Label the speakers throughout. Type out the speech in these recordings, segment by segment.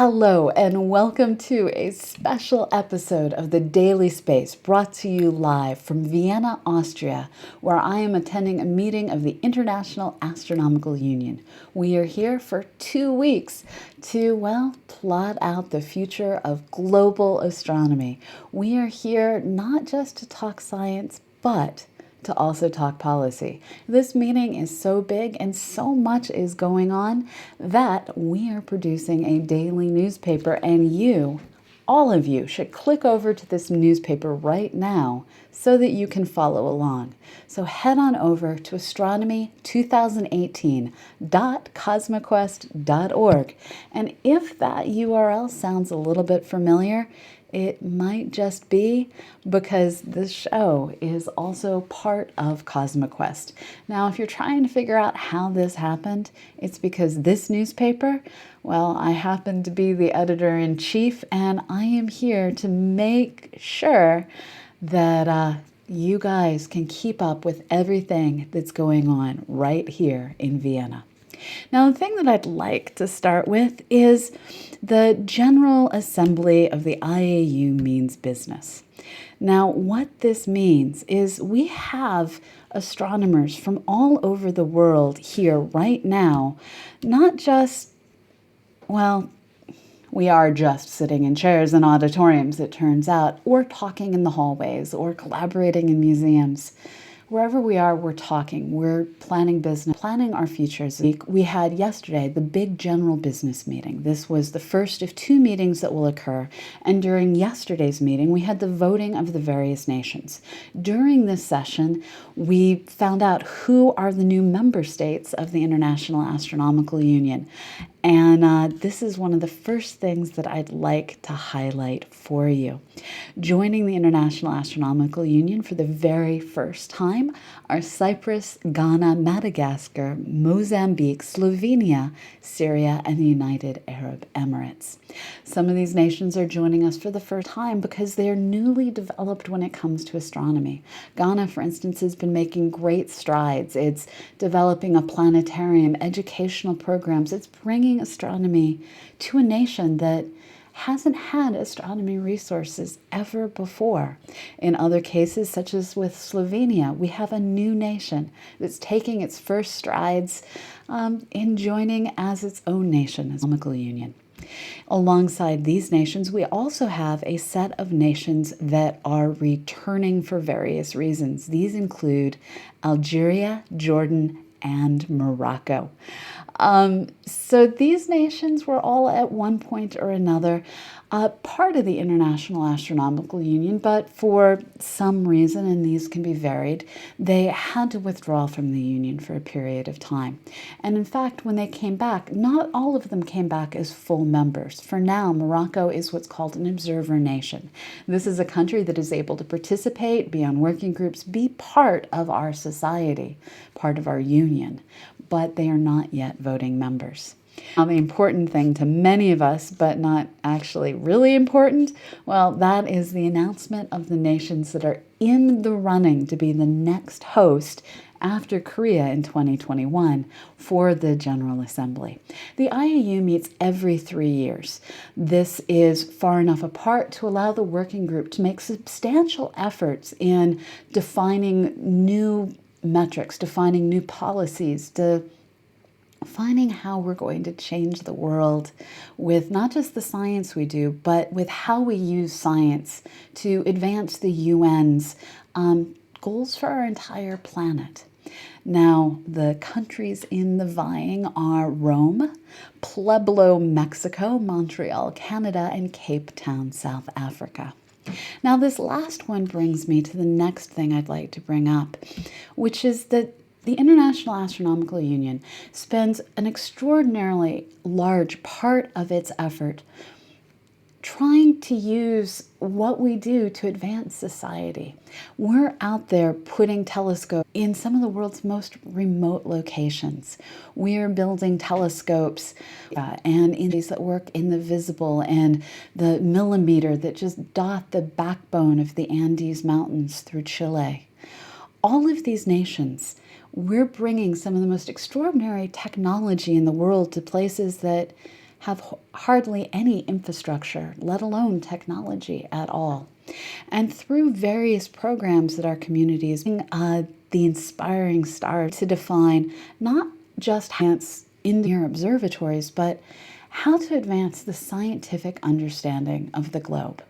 Speaker 1: Hello, and welcome to a special episode of the Daily Space brought to you live from Vienna, Austria, where I am attending a meeting of the International Astronomical Union. We are here for 2 weeks to, plot out the future of global astronomy. We are here not just to talk science, but to also talk policy. This meeting is so big and so much is going on that we are producing a daily newspaper, and you, all of you, should click over to this newspaper right now so that you can follow along. So head on over to astronomy2018.cosmoquest.org, and if that URL sounds a little bit familiar, it might just be because this show is also part of CosmoQuest. Now, if you're trying to figure out how this happened, it's because this newspaper, I happen to be the editor-in-chief, and I am here to make sure that you guys can keep up with everything that's going on right here in Vienna. Now, the thing that I'd like to start with is the General Assembly of the IAU means business. Now, what this means is we have astronomers from all over the world here right now, not just, we are just sitting in chairs in auditoriums, it turns out, or talking in the hallways, or collaborating in museums. Wherever we are, we're talking, we're planning business, planning our futures. We had yesterday the big general business meeting. This was the first of 2 meetings that will occur. And during yesterday's meeting, we had the voting of the various nations. During this session, we found out who are the new member states of the International Astronomical Union. And this is one of the first things that I'd like to highlight for you. Joining the International Astronomical Union for the very first time are Cyprus, Ghana, Madagascar, Mozambique, Slovenia, Syria, and the United Arab Emirates. Some of these nations are joining us for the first time because they are newly developed when it comes to astronomy. Ghana, for instance, has been making great strides. It's developing a planetarium, educational programs. It's bringing astronomy to a nation that hasn't had astronomy resources ever before. In other cases, such as with Slovenia, we have a new nation that's taking its first strides in joining as its own nation, as Astronomical Union. Alongside these nations, we also have a set of nations that are returning for various reasons. These include Algeria, Jordan, and Morocco. So these nations were all at one point or another part of the International Astronomical Union, but for some reason, and these can be varied, they had to withdraw from the Union for a period of time. And in fact, when they came back, not all of them came back as full members. For now, Morocco is what's called an observer nation. This is a country that is able to participate, be on working groups, be part of our society, part of our union, but they are not yet voting members. Now, the important thing to many of us, but not actually really important, that is the announcement of the nations that are in the running to be the next host after Korea in 2021 for the General Assembly. The IAU meets every 3 years. This is far enough apart to allow the working group to make substantial efforts in defining new metrics, defining new policies, defining how we're going to change the world with not just the science we do, but with how we use science to advance the UN's goals for our entire planet. Now, the countries in the vying are Rome, Pueblo, Mexico, Montreal, Canada, and Cape Town, South Africa. Now, this last one brings me to the next thing I'd like to bring up, which is that the International Astronomical Union spends an extraordinarily large part of its effort trying to use what we do to advance society. We're out there putting telescopes in some of the world's most remote locations. We are building telescopes and in these that work in the visible and the millimeter that just dot the backbone of the Andes Mountains through Chile. All of these nations, we're bringing some of the most extraordinary technology in the world to places that have hardly any infrastructure, let alone technology at all. And through various programs that our community is doing, the Inspiring Stars to define not just science in your observatories, but how to advance the scientific understanding of the globe.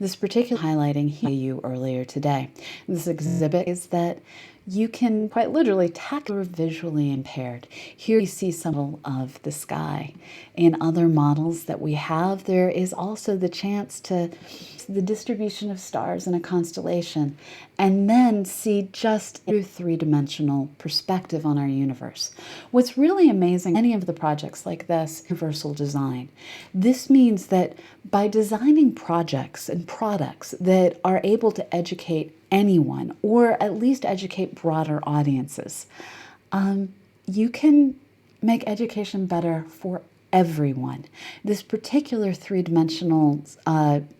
Speaker 1: This particular highlighting you earlier today. This exhibit is that you can quite literally tackle or visually impaired. Here you see some of the sky. In other models that we have, there is also the chance to see the distribution of stars in a constellation and then see just through three-dimensional perspective on our universe. What's really amazing, any of the projects like this, universal design. This means that by designing projects and products that are able to educate anyone, or at least educate broader audiences, you can make education better for everyone. This particular three-dimensional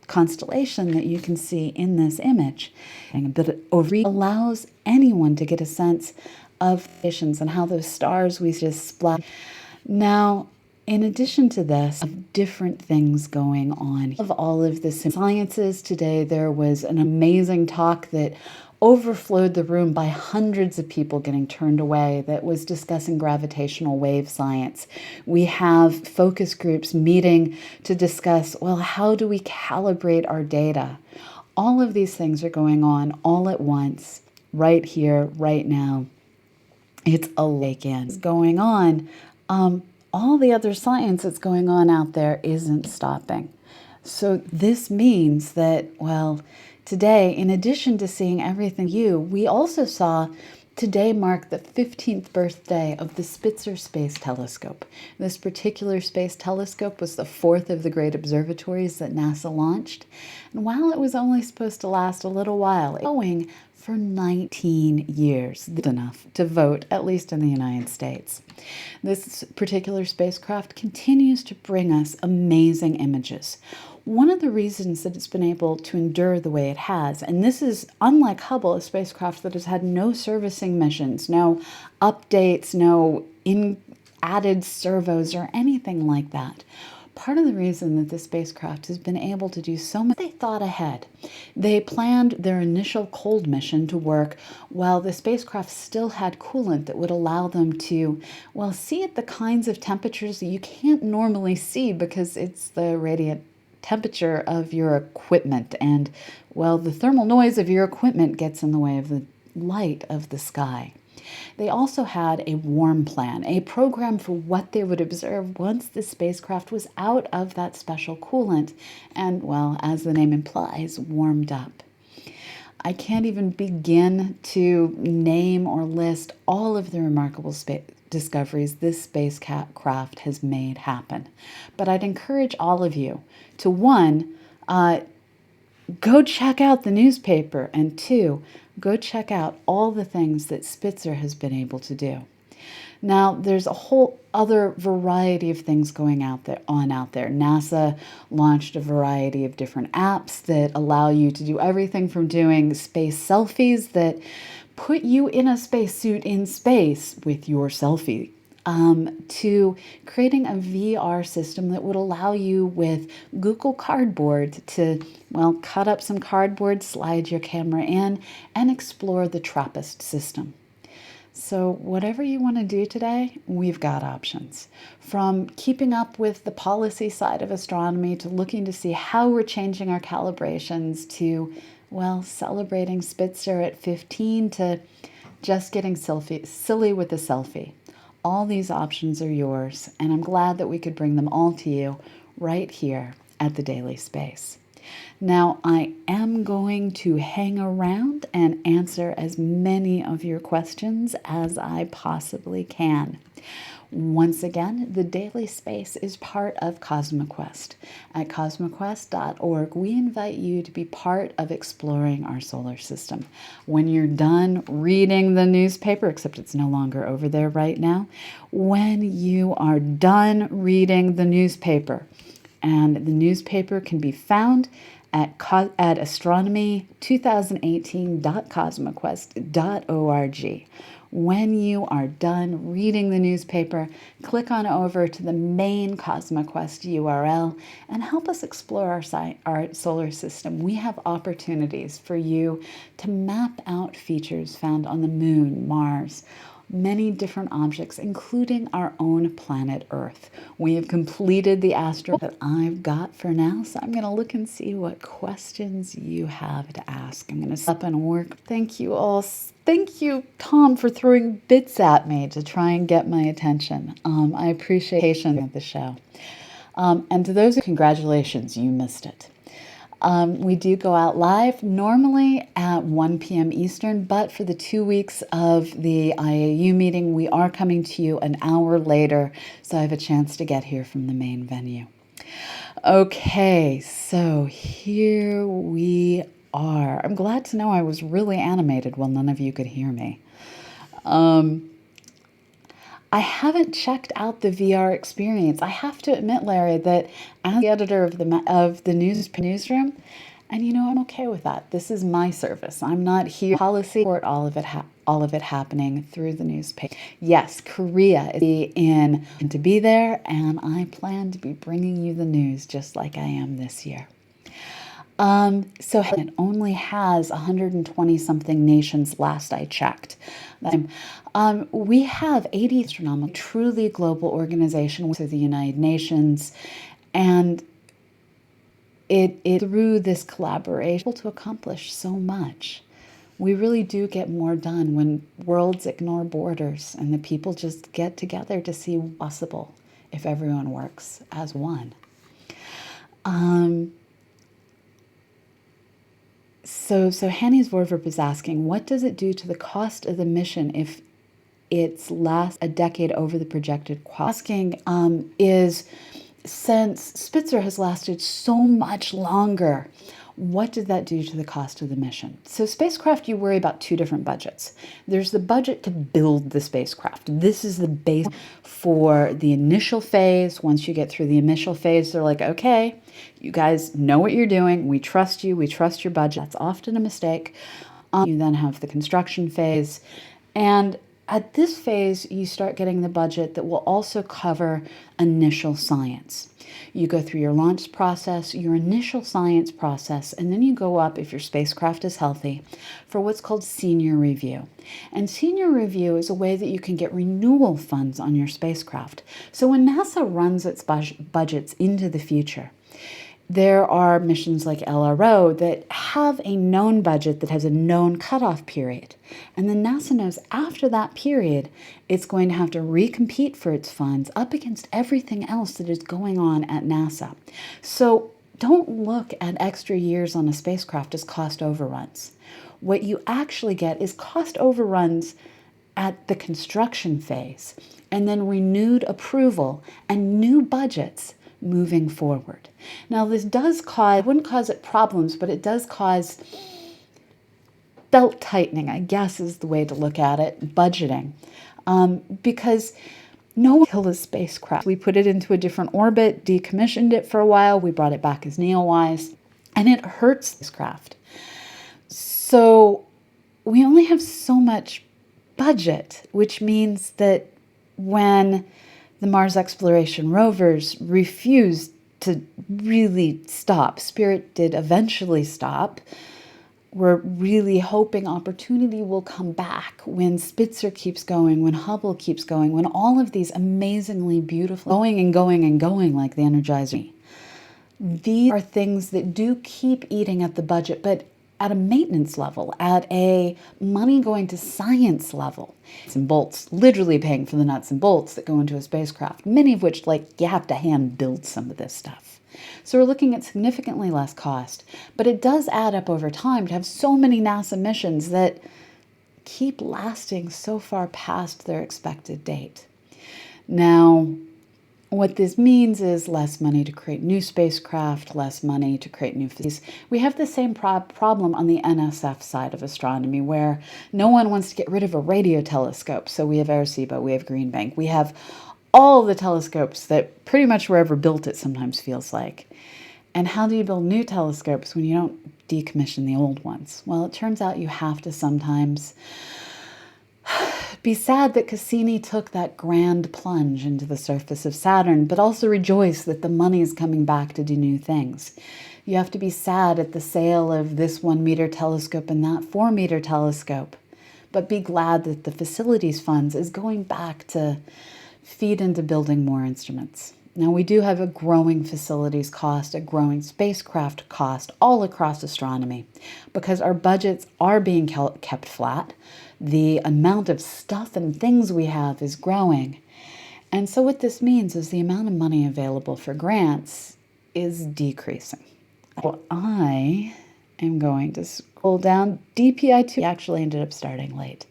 Speaker 1: constellation that you can see in this image allows anyone to get a sense of nations and how those stars we just splash. Now, in addition to this, different things going on. Of all of the sciences today, there was an amazing talk that overflowed the room by hundreds of people getting turned away that was discussing gravitational wave science. We have focus groups meeting to discuss, well, how do we calibrate our data? All of these things are going on all at once, right here, right now. It's a weekend. It's going on. All the other science that's going on out there isn't stopping. So this means that, well, today, in addition to seeing everything we also saw today mark the 15th birthday of the Spitzer Space Telescope. This particular space telescope was the fourth of the great observatories that NASA launched. And while it was only supposed to last a little while, it's going for 19 years, enough to vote, at least in the United States. This particular spacecraft continues to bring us amazing images. One of the reasons that it's been able to endure the way it has, and this is unlike Hubble, a spacecraft that has had no servicing missions, no updates, no added servos or anything like that. Part of the reason that the spacecraft has been able to do so much, they thought ahead. They planned their initial cold mission to work while the spacecraft still had coolant that would allow them to, well, see at the kinds of temperatures that you can't normally see because it's the radiant temperature of your equipment. And, well, the thermal noise of your equipment gets in the way of the light of the sky. They also had a warm plan, a program for what they would observe once the spacecraft was out of that special coolant and, well, as the name implies, warmed up. I can't even begin to name or list all of the remarkable discoveries this spacecraft has made happen. But I'd encourage all of you to, one, go check out the newspaper, and two, go check out all the things that Spitzer has been able to do. Now, there's a whole other variety of things going out there. NASA launched a variety of different apps that allow you to do everything from doing space selfies that put you in a spacesuit in space with your selfie, to creating a VR system that would allow you with Google Cardboard to, well, cut up some cardboard, slide your camera in, and explore the TRAPPIST system. So whatever you want to do today, we've got options. From keeping up with the policy side of astronomy to looking to see how we're changing our calibrations to, well, celebrating Spitzer at 15 to just getting silly with a selfie. All these options are yours, and I'm glad that we could bring them all to you right here at the Daily Space. Now, I am going to hang around and answer as many of your questions as I possibly can. Once again, the Daily Space is part of CosmoQuest. At CosmoQuest.org, we invite you to be part of exploring our solar system. When you're done reading the newspaper, except it's no longer over there right now, when you are done reading the newspaper, and the newspaper can be found at astronomy2018.cosmoquest.org. When you are done reading the newspaper, click on over to the main CosmoQuest URL and help us explore our solar system. We have opportunities for you to map out features found on the Moon, Mars, many different objects, including our own planet Earth. We have completed the astro that I've got for now, so I'm going to look and see what questions you have to ask. I'm going to stop and work. Thank you all. Thank you, Tom, for throwing bits at me to try and get my attention. I appreciate patience at the show. And to those, congratulations, you missed it. We do go out live normally at 1 p.m. Eastern, but for the 2 weeks of the IAU meeting, we are coming to you an hour later, so I have a chance to get here from the main venue. Okay, so here we are. I'm glad to know I was really animated while none of you could hear me. I haven't checked out the VR experience. I have to admit, Larry, that as the editor of the newsroom, and you know, I'm okay with that. This is my service. I'm not here policy or all of it happening through the newspaper. Yes, Korea is in to be there, and I plan to be bringing you the news just like I am this year. So it only has 120 something nations last I checked. We have 80 astronomical, truly global organization through the United Nations, and it through this collaboration to accomplish so much. We really do get more done when worlds ignore borders and the people just get together to see what's possible if everyone works as one. So Hanny's Vorverb is asking, what does it do to the cost of the mission if it's lasts a decade over the projected cost? Asking is, since Spitzer has lasted so much longer, what did that do to the cost of the mission? So spacecraft, you worry about two different budgets. There's the budget to build the spacecraft. This is the base for the initial phase. Once you get through the initial phase, they're like, okay, you guys know what you're doing. We trust you. We trust your budget. That's often a mistake. You then have the construction phase. And at this phase, you start getting the budget that will also cover initial science. You go through your launch process, your initial science process, and then you go up, if your spacecraft is healthy, for what's called senior review. And senior review is a way that you can get renewal funds on your spacecraft. So when NASA runs its budgets into the future, there are missions like LRO that have a known budget that has a known cutoff period. And then NASA knows after that period, it's going to have to recompete for its funds up against everything else that is going on at NASA. So don't look at extra years on a spacecraft as cost overruns. What you actually get is cost overruns at the construction phase, and then renewed approval and new budgets moving forward. Now, this does cause, wouldn't cause it problems, but it does cause belt tightening, I guess is the way to look at it, budgeting. Because no one killed a spacecraft. We put it into a different orbit, decommissioned it for a while, we brought it back as Neowise, and it hurts this craft. So we only have so much budget, which means that when the Mars exploration rovers refused to really stop. Spirit did eventually stop. We're really hoping opportunity will come back when Spitzer keeps going, when Hubble keeps going, when all of these amazingly beautiful going and going and going like the Energizer. These are things that do keep eating at the budget, but at a maintenance level, at a money going to science level. Nuts and bolts, literally paying for the nuts and bolts that go into a spacecraft, many of which, like, you have to hand build some of this stuff. So we're looking at significantly less cost, but it does add up over time to have so many NASA missions that keep lasting so far past their expected date. Now, what this means is less money to create new spacecraft, less money to create new physics. We have the same problem on the NSF side of astronomy, where no one wants to get rid of a radio telescope. So we have Arecibo, we have Green Bank, we have all the telescopes that pretty much wherever built it sometimes feels like. And how do you build new telescopes when you don't decommission the old ones? Well, it turns out you have to sometimes Be sad that Cassini took that grand plunge into the surface of Saturn, but also rejoice that the money is coming back to do new things. You have to be sad at the sale of this 1-meter telescope and that 4-meter telescope, but be glad that the facilities funds is going back to feed into building more instruments. Now, we do have a growing facilities cost, a growing spacecraft cost all across astronomy because our budgets are being kept flat. The amount of stuff and things we have is growing. And so what this means is the amount of money available for grants is decreasing. So I am going to scroll down. DPI2 actually ended up starting late.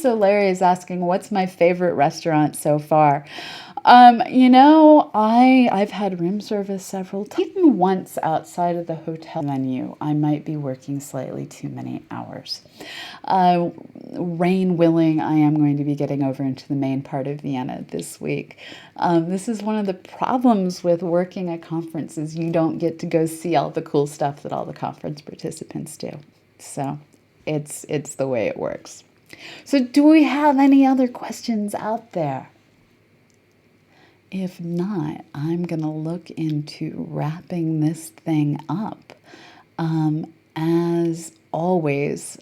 Speaker 1: So Larry is asking, what's my favorite restaurant so far? I've had room service several times. Even once outside of the hotel menu, I might be working slightly too many hours. Rain willing, I am going to be getting over into the main part of Vienna this week. This is one of the problems with working at conferences. You don't get to go see all the cool stuff that all the conference participants do. So it's the way it works. So do we have any other questions out there? If not, I'm going to look into wrapping this thing up. As always,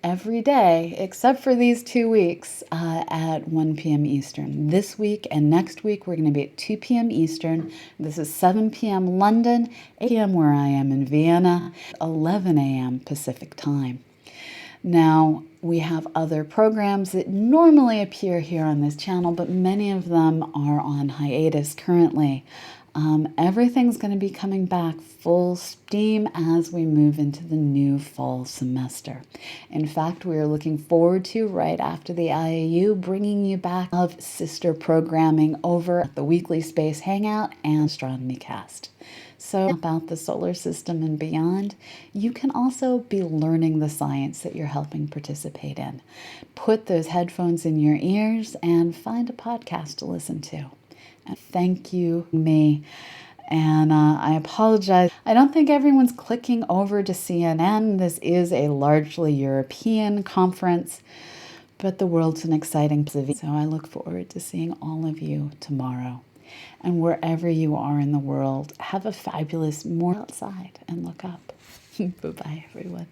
Speaker 1: every day, except for these 2 weeks, at 1 p.m. Eastern. This week and next week, we're going to be at 2 p.m. Eastern. This is 7 p.m. London, 8 p.m. where I am in Vienna, 11 a.m. Pacific time. Now, we have other programs that normally appear here on this channel, but many of them are on hiatus currently. Everything's going to be coming back full steam as we move into the new fall semester. In fact, we are looking forward to, right after the IAU, bringing you back of sister programming over at the Weekly Space Hangout and Astronomy Cast. So about the solar system and beyond, you can also be learning the science that you're helping participate in. Put those headphones in your ears and find a podcast to listen to. And thank you, me. And I apologize. I don't think everyone's clicking over to CNN. This is a largely European conference, but the world's an exciting place. So I look forward to seeing all of you tomorrow. And wherever you are in the world, have a fabulous morning outside and look up. Bye-bye, everyone.